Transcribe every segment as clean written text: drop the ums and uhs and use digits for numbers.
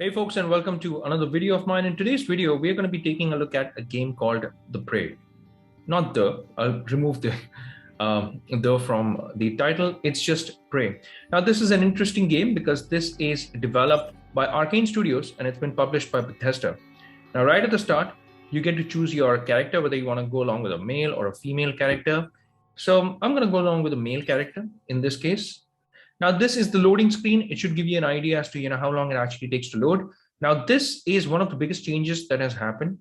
Hey folks, and welcome to another video of mine. In today's video, we're going to be taking a look at a game called The Prey. Not the, I'll remove the from the title. It's just Prey. Now, this is an interesting game because this is developed by Arcane Studios and it's been published by Bethesda. Now, right at the start, you get to choose your character, whether you want to go along with a male or a female character. So I'm going to go along with a male character in this case. Now, this is the loading screen. It should give you an idea as to how long it actually takes to load. Now, this is one of the biggest changes that has happened.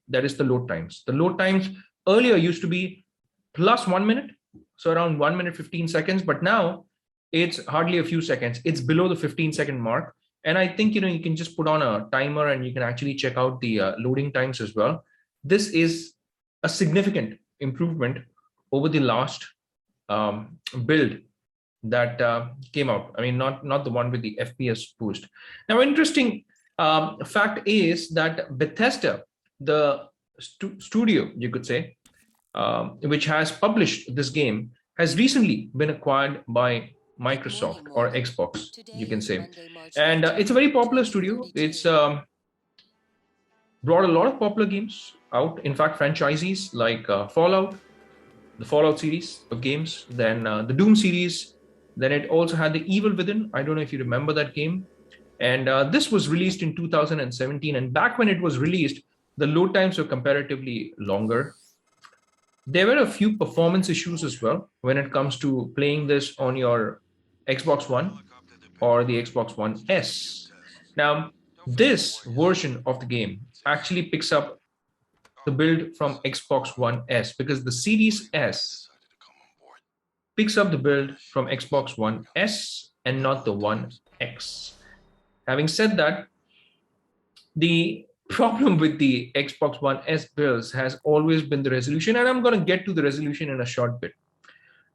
That is the load times. The load times earlier used to be plus 1 minute, so around 1 minute 15 seconds. But now it's hardly a few seconds. It's below the 15-second mark. And I think you can just put on a timer and you can actually check out the loading times as well. This is a significant improvement over the last build that came out. I mean, not the one with the FPS boost. Now, interesting fact is that Bethesda, the studio, you could say, which has published this game, has recently been acquired by Microsoft or Xbox, you can say. And it's a very popular studio. It's brought a lot of popular games out. In fact, franchises like Fallout, the Fallout series of games, then the Doom series. Then it also had The Evil Within. I don't know if you remember that game. And this was released in 2017. And back when it was released, the load times were comparatively longer. There were a few performance issues as well when it comes to playing this on your Xbox One or the Xbox One S. Now, this version of the game actually picks up the build from Xbox One S because the Series S picks up the build from Xbox One S and not the One X. Having said that, the problem with the Xbox One S builds has always been the resolution, and I'm going to get to the resolution in a short bit.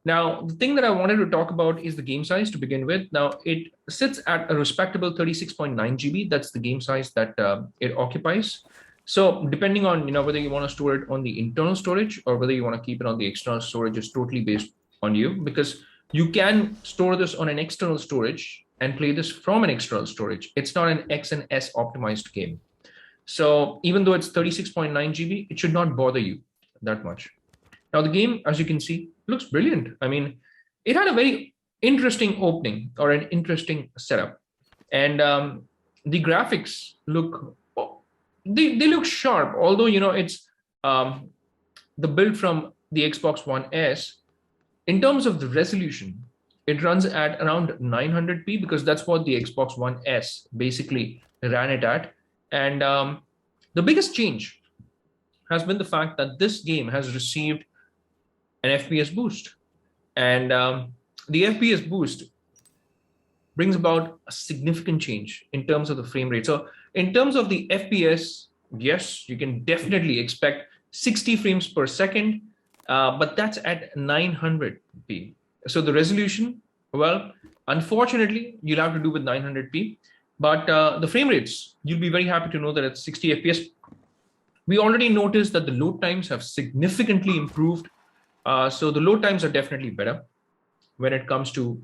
Now, the thing that I wanted to talk about is the game size to begin with. Now, it sits at a respectable 36.9 GB. That's the game size that it occupies. So depending on whether you want to store it on the internal storage or whether you want to keep it on the external storage is totally based on you, because you can store this on an external storage and play this from an external storage. It's not an X and S optimized game. So even though it's 36.9 GB, it should not bother you that much. Now the game, as you can see, looks brilliant. I mean, it had a very interesting opening or an interesting setup. And the graphics look, they look sharp, although, it's the build from the Xbox One S. In terms of the resolution, it runs at around 900p because that's what the Xbox One S basically ran it at. And the biggest change has been the fact that this game has received an FPS boost. And the FPS boost brings about a significant change in terms of the frame rate. So in terms of the FPS, yes, you can definitely expect 60 frames per second. But that's at 900p. So the resolution, well, unfortunately, you'll have to do with 900p. But the frame rates, you'll be very happy to know that it's 60 FPS. We already noticed that the load times have significantly improved. So the load times are definitely better when it comes to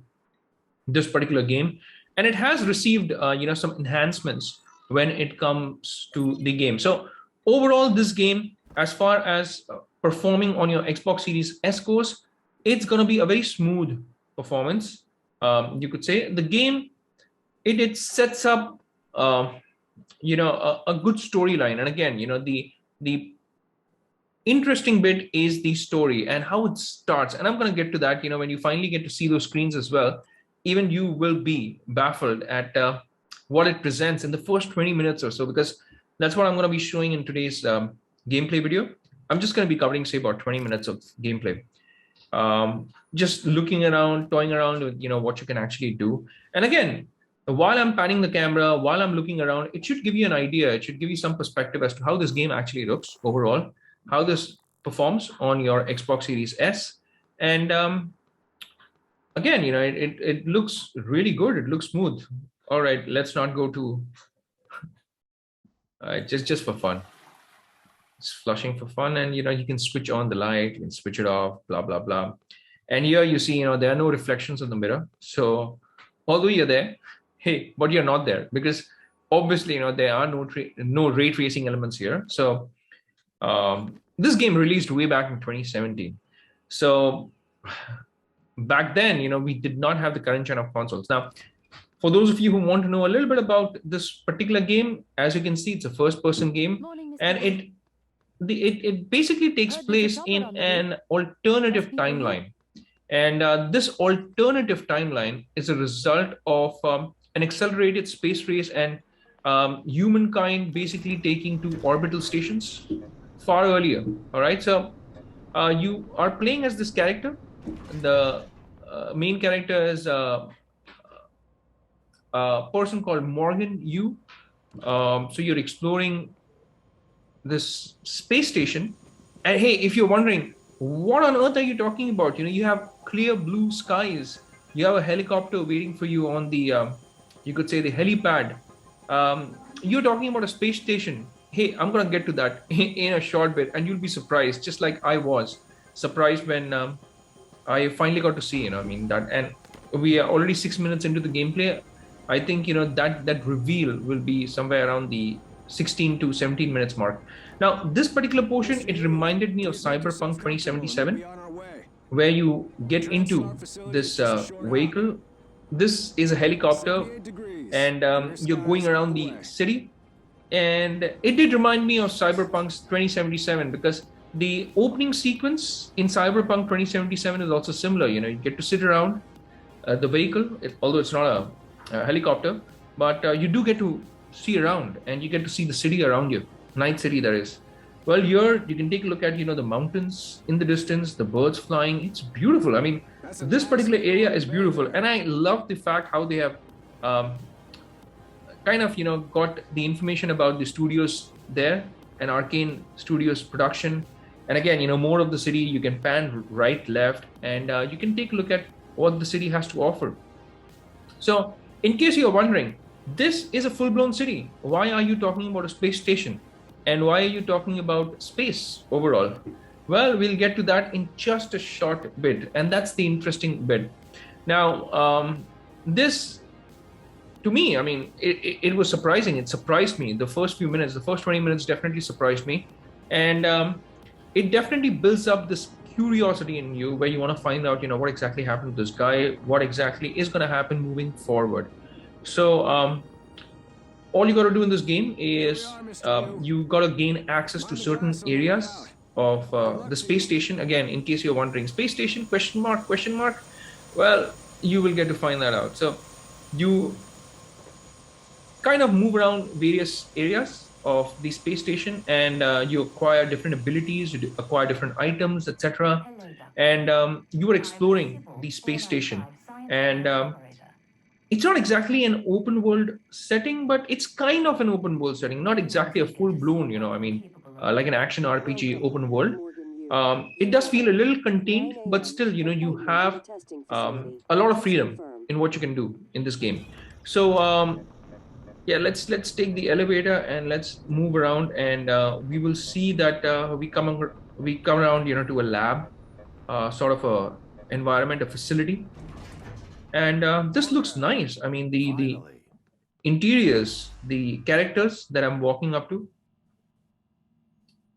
this particular game. And it has received, some enhancements when it comes to the game. So overall, this game, as far as performing on your Xbox Series S goes, it's going to be a very smooth performance. You could say the game, it sets up, a good storyline. And again, the interesting bit is the story and how it starts. And I'm going to get to that, when you finally get to see those screens as well, even you will be baffled at what it presents in the first 20 minutes or so, because that's what I'm going to be showing in today's gameplay video. I'm just going to be covering, say, about 20 minutes of gameplay. Just looking around, toying around with, what you can actually do. And again, while I'm panning the camera, while I'm looking around, it should give you an idea. It should give you some perspective as to how this game actually looks overall, how this performs on your Xbox Series S. And again, it looks really good. It looks smooth. All right, let's not go to just for fun. It's flushing for fun, and you can switch on the light, you can switch it off, blah blah blah. And here you see there are no reflections in the mirror. So although you're there, hey, but you're not there, because obviously, there are no ray tracing elements here. So this game released way back in 2017. So back then, we did not have the current gen of consoles. Now, for those of you who want to know a little bit about this particular game, as you can see, it's a first-person game, and it basically takes place in an alternative timeline. And this alternative timeline is a result of an accelerated space race and humankind basically taking to orbital stations far earlier. All right, so you are playing as this character. The main character is a person called Morgan Yu. So you're exploring this space station, and hey, if you're wondering what on earth are you talking about, you have clear blue skies, you have a helicopter waiting for you on the you could say the helipad. You're talking about a space station. Hey, I'm gonna get to that in a short bit, and you'll be surprised, just like I was surprised when I finally got to see, that. And we are already 6 minutes into the gameplay. I think that reveal will be somewhere around the 16 to 17 minutes mark. Now, this particular portion, it reminded me of Cyberpunk 2077, where you get into this vehicle. This is a helicopter, and you're going around the city. And it did remind me of Cyberpunk's 2077, because the opening sequence in Cyberpunk 2077 is also similar. You get to sit around the vehicle, although it's not a helicopter, but you do get to see around, and you get to see the city around you, Night City, that is. Well, here you can take a look at the mountains in the distance, the birds flying. It's beautiful. I mean, this particular area is beautiful, and I love the fact how they have kind of got the information about the studios there, and Arcane Studios production. And again, more of the city. You can pan right, left, and you can take a look at what the city has to offer. So in case you're wondering, this is a full-blown city. Why are you talking about a space station? And why are you talking about space overall? Well, we'll get to that in just a short bit. And that's the interesting bit. Now, this, to me, I mean, it was surprising. It surprised me. The first few minutes, the first 20 minutes definitely surprised me. And it definitely builds up this curiosity in you, where you want to find out, what exactly happened to this guy, what exactly is going to happen moving forward. So all you got to do in this game is you got to gain access to certain areas of the space station. Again, in case you're wondering, space station, question mark. Well, you will get to find that out. So you kind of move around various areas of the space station, and you acquire different abilities, you acquire different items, etc. And you are exploring the space station. And it's not exactly an open world setting, but it's kind of an open world setting, not exactly a full blown, like an action RPG open world. It does feel a little contained, but still, you have a lot of freedom in what you can do in this game. So yeah, let's take the elevator and let's move around, and we will see that we come around, to a lab, sort of a environment, a facility. And this looks nice. I mean, the interiors, the characters that I'm walking up to,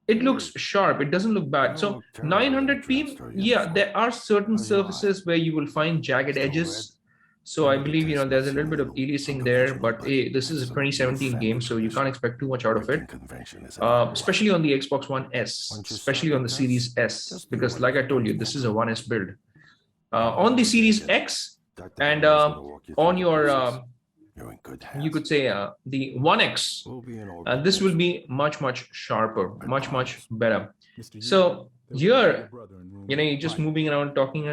it looks sharp. It doesn't look bad. So 900p, yeah, there are certain surfaces where you will find jagged edges. So I believe, there's a little bit of aliasing there, but hey, this is a 2017 game, so you can't expect too much out of it, especially on the Xbox One S, especially on the Series S, because like I told you, this is a 1S build. On the Series X, and on your, you could say the 1X, this will be much sharper, much better. So here, you're just moving around, talking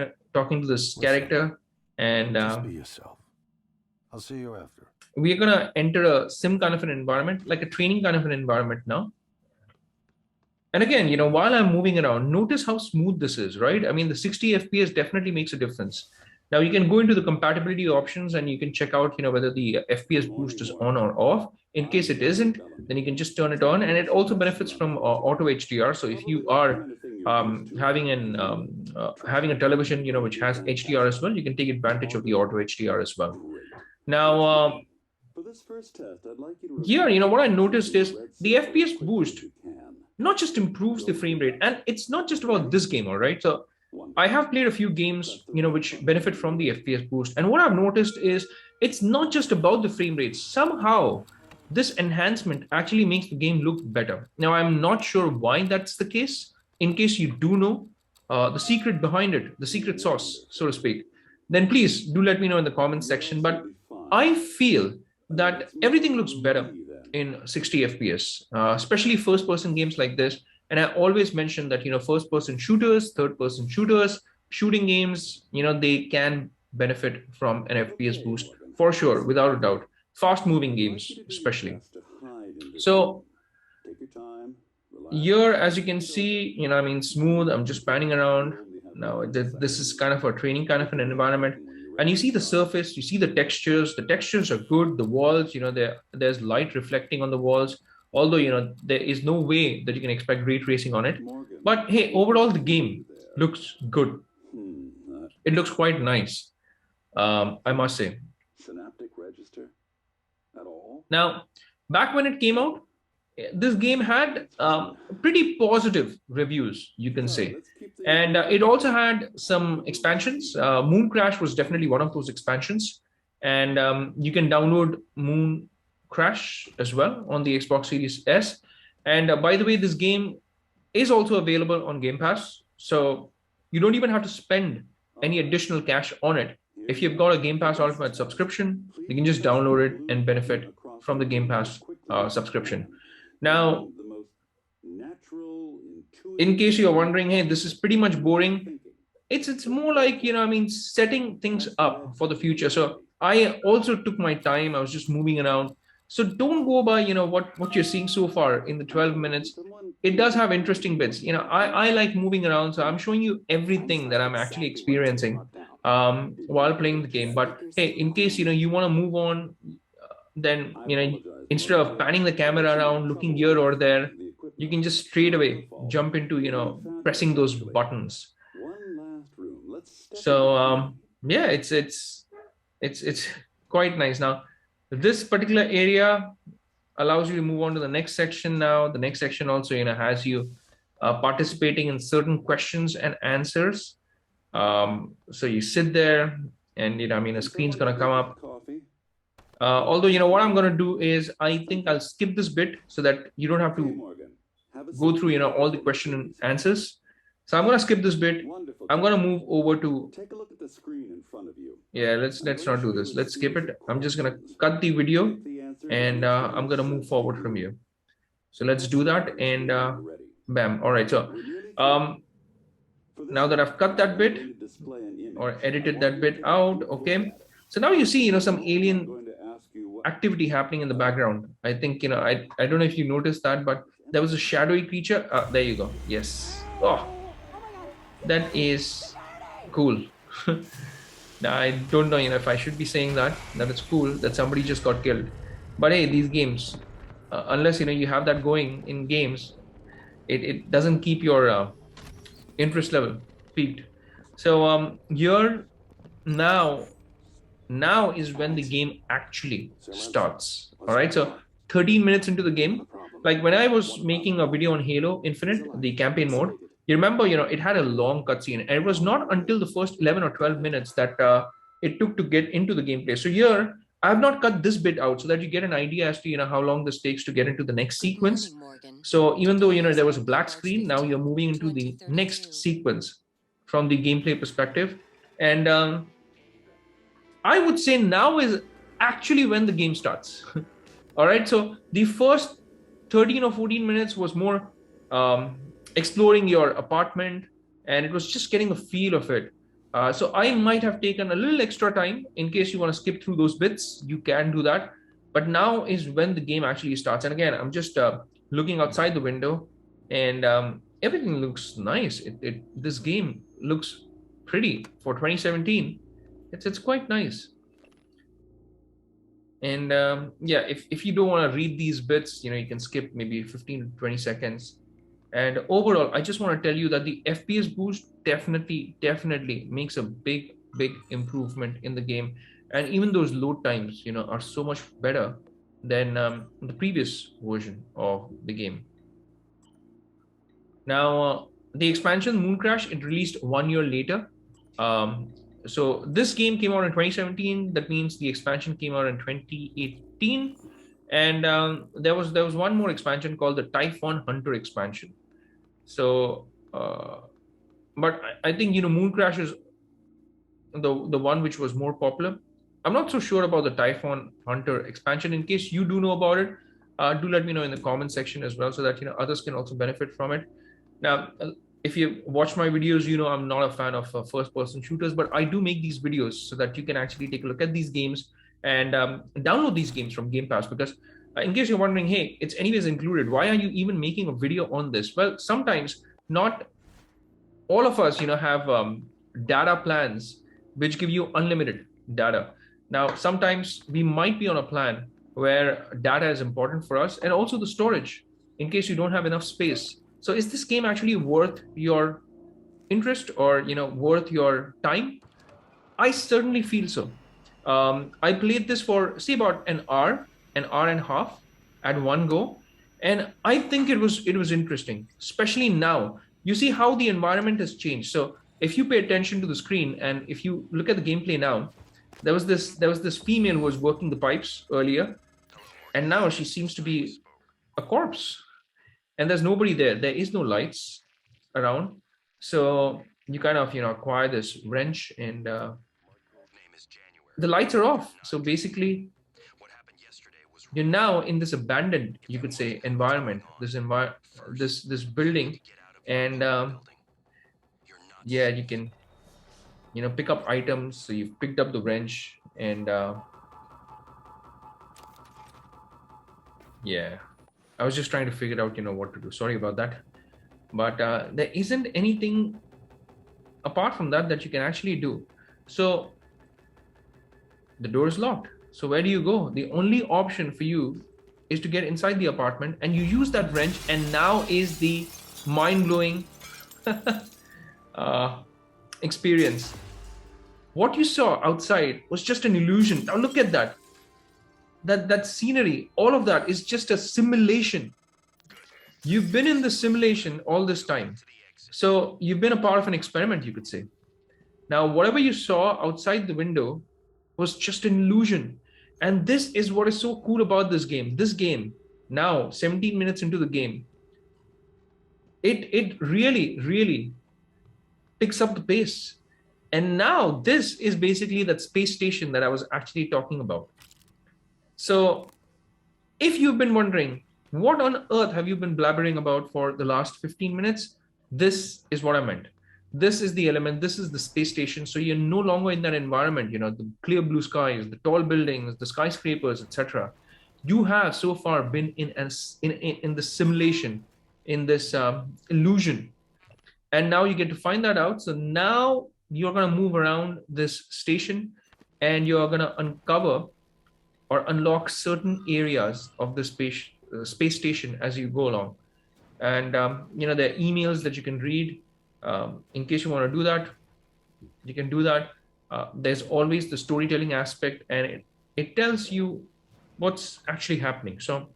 to this character, and Just be yourself. I'll see you after. We're gonna enter a sim kind of an environment, like a training kind of an environment now. And again, while I'm moving around, notice how smooth this is, right? I mean, the 60 FPS definitely makes a difference. Now you can go into the compatibility options and you can check out, whether the FPS boost is on or off. In case it isn't, then you can just turn it on. And it also benefits from auto HDR. So if you are having a television, which has HDR as well, you can take advantage of the auto HDR as well. Now, For this first test, I'd like you to here, what I noticed is the FPS boost not just improves the frame rate, and it's not just about this game, all right? So I have played a few games, which benefit from the FPS boost, and what I've noticed is it's not just about the frame rate. Somehow, this enhancement actually makes the game look better. Now, I'm not sure why that's the case. In case you do know the secret behind it, the secret sauce, so to speak, then please do let me know in the comments section. But I feel that everything looks better in 60 FPS, especially first-person games like this. And I always mention that, first-person shooters, third-person shooters, shooting games, they can benefit from an FPS boost for sure, without a doubt. Fast-moving games, especially. So here, as you can see, smooth. I'm just panning around. Now, this is kind of a training kind of an environment. And you see the surface, you see the textures. The textures are good. The walls, there's light reflecting on the walls. Although, there is no way that you can expect ray tracing on it. But hey, overall, the game looks good. It looks quite nice, I must say. Synaptic register at all? Now, back when it came out, this game had pretty positive reviews, you can say. And it also had some expansions. Moon Crash was definitely one of those expansions. And you can download Moon Crash as well on the Xbox Series S. And by the way, this game is also available on Game Pass. So you don't even have to spend any additional cash on it. If you've got a Game Pass Ultimate subscription, you can just download it and benefit from the Game Pass subscription. Now, in case you're wondering, hey, this is pretty much boring. It's more like, setting things up for the future. So I also took my time. I was just moving around. So don't go by, what you're seeing so far in the 12 minutes. It does have interesting bits. I like moving around. So I'm showing you everything that I'm actually experiencing while playing the game. But hey, in case, you want to move on, then, instead of panning the camera around, looking here or there, you can just straight away jump into, pressing those buttons. So, yeah, it's quite nice. Now, this particular area allows you to move on to the next section now. The next section also, has you participating in certain questions and answers. So you sit there and, a screen's going to come up. Although, what I'm going to do is I think I'll skip this bit so that you don't have to go through, all the question and answers. So I'm going to skip this bit. I'm going to move over to. Take a look at the screen in front of you. Yeah, let's not do this. Let's skip it. I'm just going to cut the video and I'm going to move forward from here. So let's do that. And bam. All right. So now that I've cut that bit or edited that bit out. Okay. So now you see, some alien activity happening in the background. I think, I don't know if you noticed that, but there was a shadowy creature. There you go. Yes. Oh, that is cool. Now, I don't know, if I should be saying that it's cool that somebody just got killed. But hey, these games, unless, you have that going in games, it doesn't keep your interest level peaked. So here now is when the game actually starts. All right, so 13 minutes into the game, like when I was making a video on Halo Infinite, the campaign mode, you remember, it had a long cutscene, and it was not until the first 11 or 12 minutes that it took to get into the gameplay. So here, I have not cut this bit out so that you get an idea as to, how long this takes to get into the next sequence. So even though, there was a black screen, now you're moving into the next sequence from the gameplay perspective. And I would say now is actually when the game starts. All right, so the first 13 or 14 minutes was more exploring your apartment, and it was just getting a feel of it. So I might have taken a little extra time. In case you want to skip through those bits, you can do that. But now is when the game actually starts. And again, I'm just looking outside the window, and everything looks nice. This game looks pretty for 2017. It's quite nice. And yeah, if you don't want to read these bits, you can skip maybe 15 to 20 seconds. And overall, I just want to tell you that the FPS boost definitely makes a big improvement in the game. and even those load times, are so much better than the previous version of the game. Now, the expansion Moon Crash, it released 1 year later. So this game came out in 2017. That means the expansion came out in 2018. And there was one more expansion called the Typhon Hunter expansion. So, but I think Moon Crash is the one which was more popular. I'm not so sure about the Typhon Hunter expansion. In case you do know about it, do let me know in the comment section as well, so that others can also benefit from it. Now, if you watch my videos, I'm not a fan of first-person shooters, but I do make these videos so that you can actually take a look at these games and download these games from Game Pass. Because in case you're wondering, hey, it's anyways included, why are you even making a video on this? Well, sometimes not all of us, have data plans which give you unlimited data. Now, sometimes we might be on a plan where data is important for us, and also the storage in case you don't have enough space. So is this game actually worth your interest, or worth your time? I certainly feel so. I played this for say about an hour and a half at one go, and I think it was interesting, especially now. You see how the environment has changed. So if you pay attention to the screen and if you look at the gameplay now, there was this female who was working the pipes earlier, and now she seems to be a corpse. And there's nobody there. There is no lights around. So you kind of, acquire this wrench, and the lights are off. So basically, you're now in this abandoned, you could say, environment, this building. And yeah, you can, pick up items. So you've picked up the wrench, and yeah. I was just trying to figure out, what to do. Sorry about that. But there isn't anything apart from that you can actually do. So the door is locked. So where do you go? The only option for you is to get inside the apartment, and you use that wrench, and now is the mind-blowing experience. What you saw outside was just an illusion. Now look at that. That scenery, all of that is just a simulation. You've been in the simulation all this time. So you've been a part of an experiment, you could say. Now, whatever you saw outside the window was just an illusion. And this is what is so cool about this game. This game, now 17 minutes into the game, it really, really picks up the pace. And now this is basically that space station that I was actually talking about. So if you've been wondering, what on earth have you been blabbering about for the last 15 minutes? This is what I meant. This is the element. This is the space station. So you're no longer in that environment, the clear blue skies, the tall buildings, the skyscrapers, etc. You have so far been in the simulation, in this illusion. And now you get to find that out. So now you're going to move around this station, and you're going to uncover or unlock certain areas of the space station as you go along. And there are emails that you can read. In case you want to do that, you can do that. There's always the storytelling aspect, and it tells you what's actually happening. So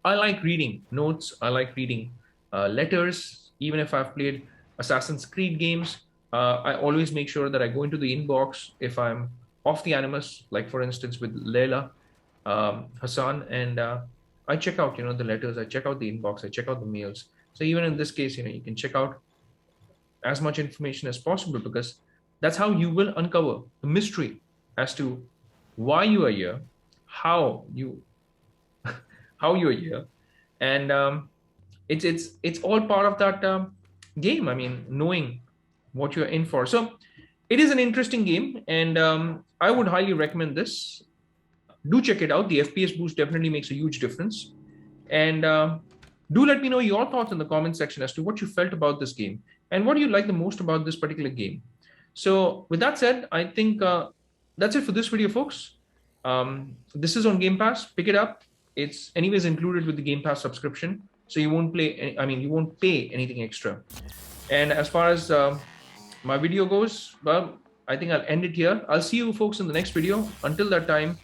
I like reading notes. I like reading letters. Even if I've played Assassin's Creed games, I always make sure that I go into the inbox if I'm off the animus, like for instance with Leila Hassan, and I check out the letters, I check out the inbox, I check out the mails. So even in this case, you can check out as much information as possible, because that's how you will uncover the mystery as to why you are here, how you are here, and it's all part of that game. I mean, knowing what you're in for. So it is an interesting game, and I would highly recommend this. Do check it out. The FPS boost definitely makes a huge difference. And do let me know your thoughts in the comment section as to what you felt about this game and what do you like the most about this particular game. So with that said, I think that's it for this video, folks. This is on Game Pass. Pick it up. It's anyways included with the Game Pass subscription. So you won't you won't pay anything extra. And as far as my video goes, well, I think I'll end it here. I'll see you folks in the next video. Until that time,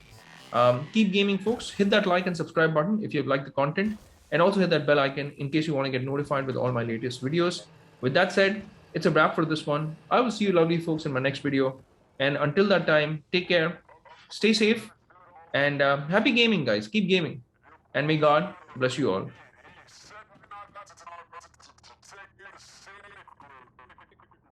keep gaming, folks. Hit that like and subscribe button if you've liked the content, and also hit that bell icon in case you want to get notified with all my latest videos. With that said, it's a wrap for this one. I will see you lovely folks in my next video. And until that time, take care, stay safe, and happy gaming, guys. Keep gaming. And may God bless you all.